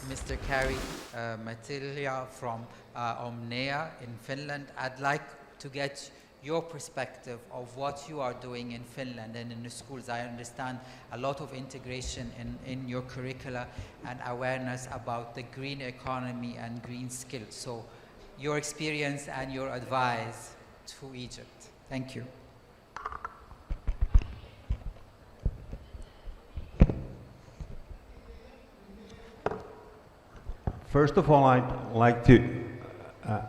Mr. Kari Mattila from Omnia in Finland. I'd like to get your perspective of what you are doing in Finland and in the schools. I understand a lot of integration in your curricula and awareness about the green economy and green skills. So your experience and your advice to Egypt. Thank you. First of all, I'd like to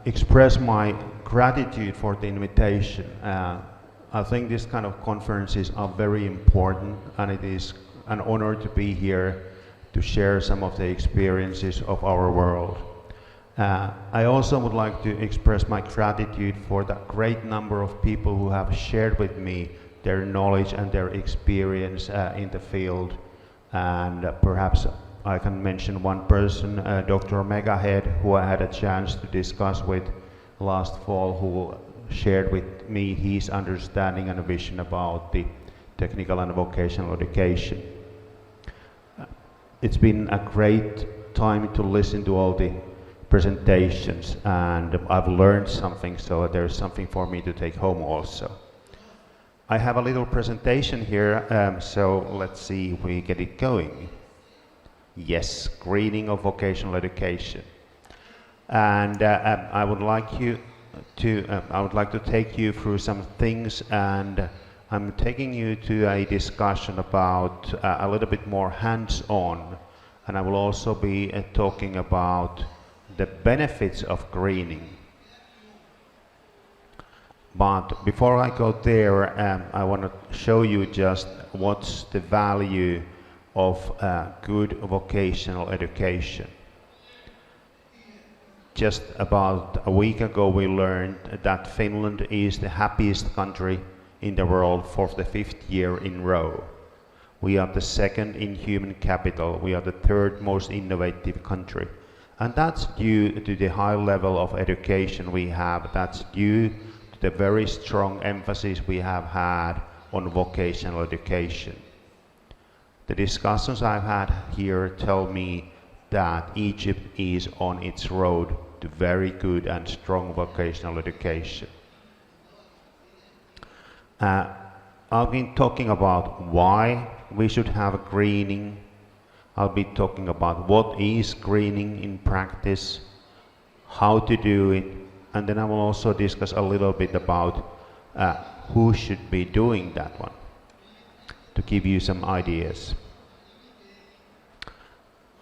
express my gratitude for the invitation. I think this kind of conferences are very important, and it is an honor to be here to share some of the experiences of our world. I also would like to express my gratitude for the great number of people who have shared with me their knowledge and their experience in the field, and perhaps I can mention one person, Dr. Megahead, who I had a chance to discuss with last fall, who shared with me his understanding and vision about the technical and vocational education. It's been a great time to listen to all the presentations, and I've learned something, so there's something for me to take home also. I have a little presentation here, so let's see if we get it going. Yes, greening of vocational education, and I would like to take you through some things, and I'm taking you to a discussion about a little bit more hands-on, and I will also be talking about the benefits of greening. But before I go there, I want to show you just what's the value of good vocational education. Just about a week ago we learned that Finland is the happiest country in the world for the 5th year in a row. We are the 2nd in human capital, we are the 3rd most innovative country. And that's due to the high level of education we have, that's due to the very strong emphasis we have had on vocational education. The discussions I've had here tell me that Egypt is on its road to very good and strong vocational education. I'll be talking about why we should have greening. I'll be talking about what is greening in practice, how to do it, and then I will also discuss a little bit about who should be doing that one, to give you some ideas.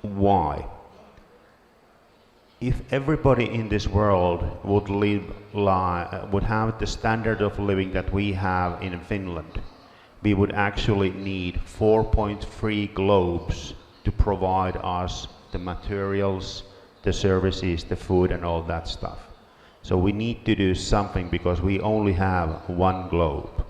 Why? If everybody in this world would have the standard of living that we have in Finland, we would actually need 4.3 globes to provide us the materials, the services, the food and all that stuff. So we need to do something because we only have one globe.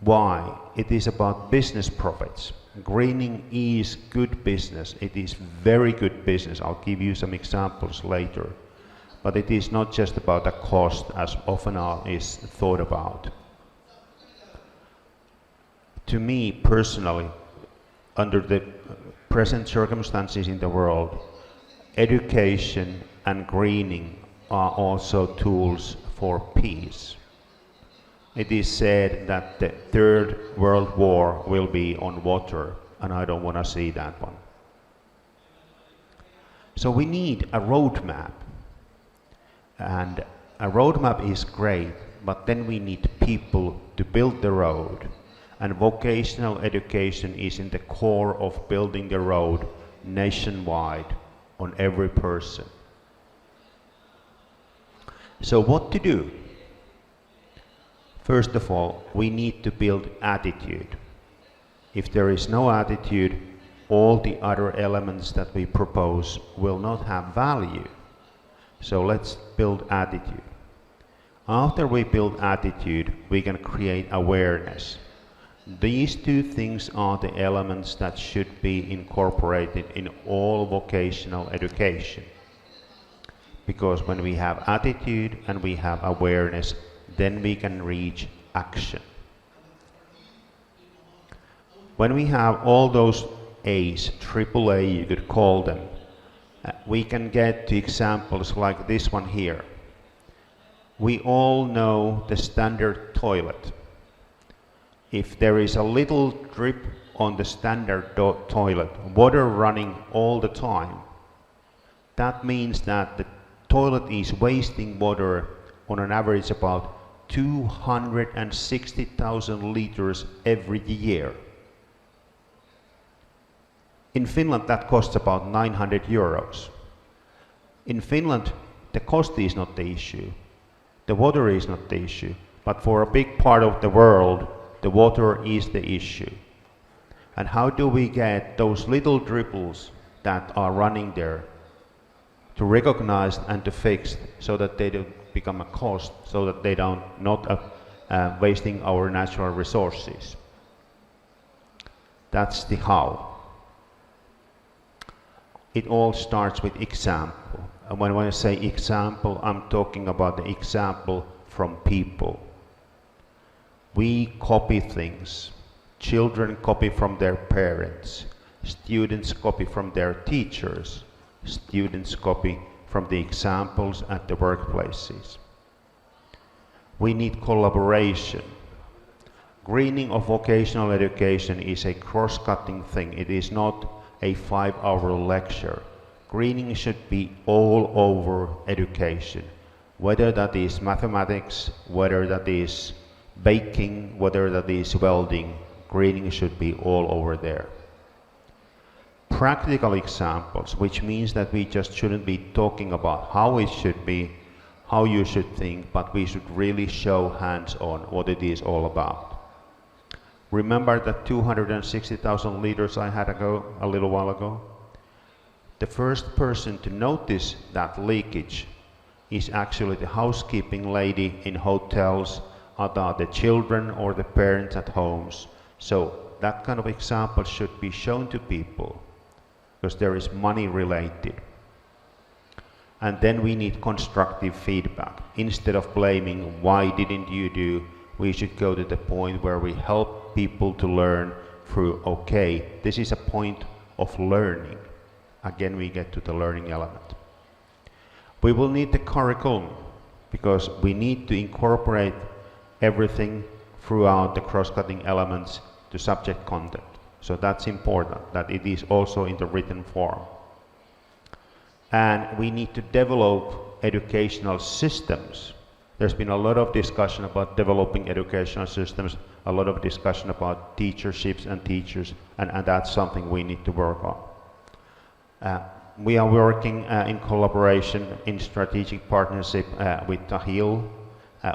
Why? It is about business profits. Greening is good business. It is very good business. I'll give you some examples later. But it is not just about the cost as often is thought about. To me personally, under the present circumstances in the world, education and greening are also tools for peace. It is said that the 3rd World War will be on water, and I don't want to see that one. So we need a roadmap, and a roadmap is great, but then we need people to build the road, and vocational education is in the core of building the road nationwide on every person. So what to do? First of all, we need to build attitude. If there is no attitude, all the other elements that we propose will not have value. So let's build attitude. After we build attitude, we can create awareness. These two things are the elements that should be incorporated in all vocational education. Because when we have attitude and we have awareness, then we can reach action. When we have all those A's, triple A you could call them, we can get to examples like this one here. We all know the standard toilet. If there is a little drip on the standard toilet, water running all the time, that means that the toilet is wasting water on an average about 260,000 liters every year. In Finland, that costs about 900 euros. In Finland, the cost is not the issue. The water is not the issue. But for a big part of the world, the water is the issue. And how do we get those little dribbles that are running there to recognize and to fix so that they don't become a cost, so that they don't not wasting our natural resources? That's the how. It all starts with example. And when I say example, I'm talking about the example from people. We copy things. Children copy from their parents. Students copy from their teachers. Students copy from the examples at the workplaces. We need collaboration. Greening of vocational education is a cross-cutting thing. It is not a 5-hour lecture. Greening should be all over education, whether that is mathematics, whether that is baking, whether that is welding. Greening should be all over there. Practical examples, which means that we just shouldn't be talking about how it should be, how you should think, but we should really show hands-on what it is all about. Remember that 260,000 liters I had a little while ago? The first person to notice that leakage is actually the housekeeping lady in hotels, either the children or the parents at homes. So that kind of example should be shown to people, because there is money related. And then we need constructive feedback. Instead of blaming, why didn't you do, we should go to the point where we help people to learn through, okay, this is a point of learning. Again, we get to the learning element. We will need the curriculum, because we need to incorporate everything throughout the cross-cutting elements to subject content. So that's important, that it is also in the written form. And we need to develop educational systems. There's been a lot of discussion about developing educational systems, a lot of discussion about teacherships and teachers, and that's something we need to work on. We are working in collaboration in strategic partnership with Tahil,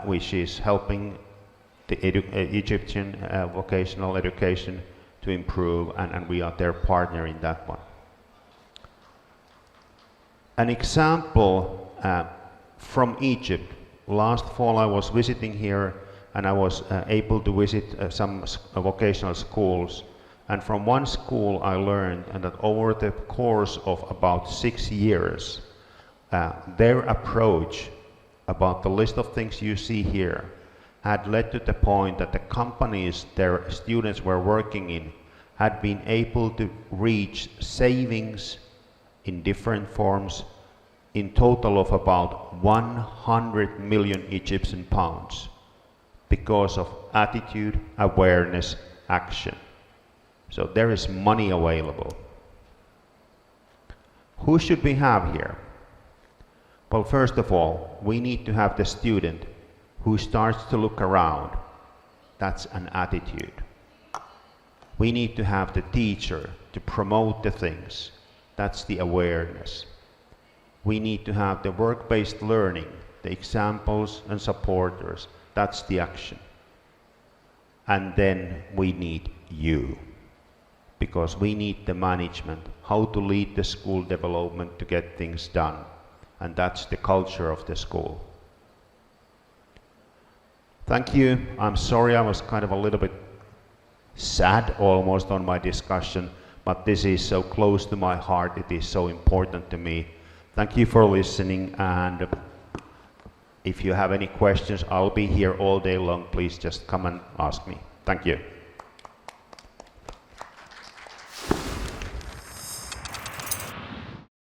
which is helping the Egyptian vocational education to improve, and we are their partner in that one. An example from Egypt. Last fall I was visiting here, and I was able to visit some vocational schools. And from one school I learned that over the course of about 6 years, their approach about the list of things you see here had led to the point that the companies their students were working in had been able to reach savings in different forms in total of about 100 million Egyptian pounds because of attitude, awareness, action. So there is money available. Who should we have here? Well, first of all, we need to have the student who starts to look around. That's an attitude. We need to have the teacher to promote the things. That's the awareness. We need to have the work-based learning, the examples and supporters. That's the action. And then we need you, because we need the management, how to lead the school development to get things done. And that's the culture of the school. Thank you. I'm sorry I was kind of a little bit sad almost on my discussion, but this is so close to my heart, it is so important to me. Thank you for listening, and if you have any questions, I'll be here all day long. Please just come and ask me. Thank you.